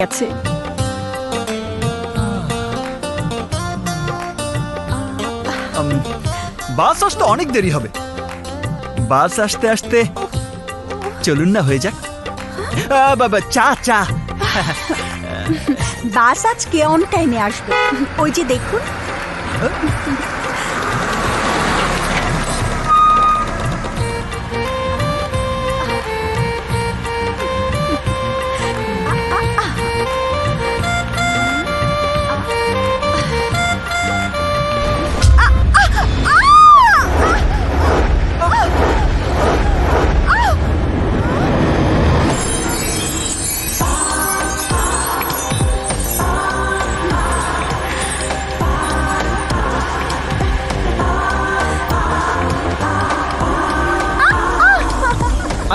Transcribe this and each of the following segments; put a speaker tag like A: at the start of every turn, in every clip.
A: আছে।
B: বাস আসতে অনেক দেরি হবে। বাস আসতে আসতে চলুন না, হয়ে যাক। বাবা, চা চা।
A: বাস আজকে অন টাইমে আসবে, ওই যে দেখুন।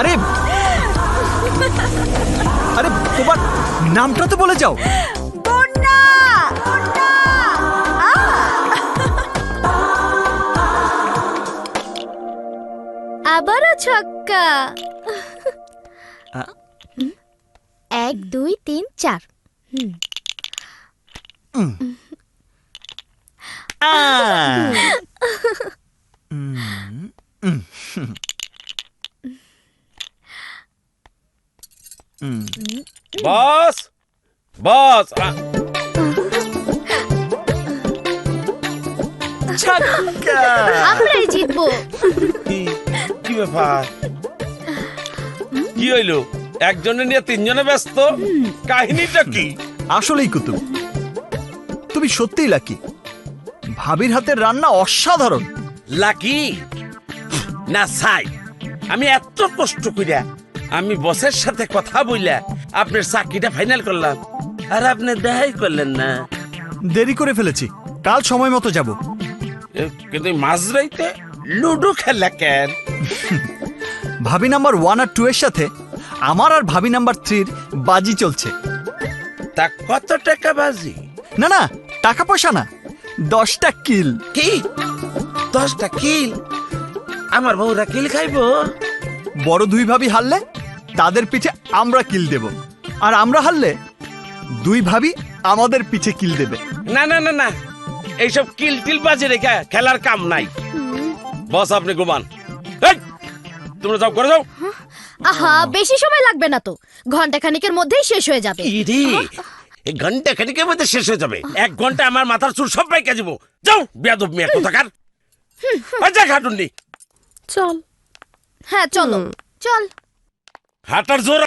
B: আরে আরে, তোমার নামটা তো বলে যাও।
A: বন্যা, বন্যা।
C: আবারও ছক্কা। 1 2 3 4।
D: বস বস,
B: ছক্কা।
C: আমরাই জিতবো।
D: কি ব্যাপার? কি হইলো? একজনে নিয়ে তিনজনে ব্যস্ত, কাহিনীটা কি?
B: আসলেই কুতুব, তুমি সত্যিই লাকি। ভাবির হাতের রান্না অসাধারণ।
D: লাকি না সাই, আমি এত কষ্ট কইরা আমি বসের সাথে কথা বইলা আপনার চাকরিটা ফাইনাল করলাম, আর আপনি দেখাই করলেন না।
B: দেরি করে ফেলেছি, কাল সময় মতো যাব।
D: কিন্তু মাঝরাইতে লুডো খেলা কেন?
B: ভাবি নাম্বার 1 আর 2 এর সাথে আমার আর ভাবি নাম্বার 3 বাজি চলছে।
D: তা কত টাকা বাজি?
B: না না, টাকা পয়সা না, 10টা কিল।
D: কি 10টা কিল? আমার বউরা কিল খাইবো?
B: বড় দুই ভাবি হারলে তাদের পিঠে আমরা কিল দেব, আর আমরা হারলে দুই ভাবি আমাদের পিঠে কিল দেবে।
D: না না না না, এইসব কিল টিল বাজি রেখে খেলার কাম নাই। বস আপনি ঘুমান, এই, তোমরা যাও, করে যাও।
C: আহা, বেশি সময় লাগবে না তো, ঘন্টা খানিকের মধ্যেই শেষ হয়ে যাবে।
D: ইরে, এই ঘন্টা খানিকের মধ্যে শেষ হয়ে যাবে? 1 ঘন্টা আমার মাথার চুল সব পাইকা যাব। যাও বেয়াদব মেয়ে কোথাকার। আচ্ছা খাটুন্ডি,
A: চল।
C: হ্যাঁ চলো, চল।
D: হাঁটার জোর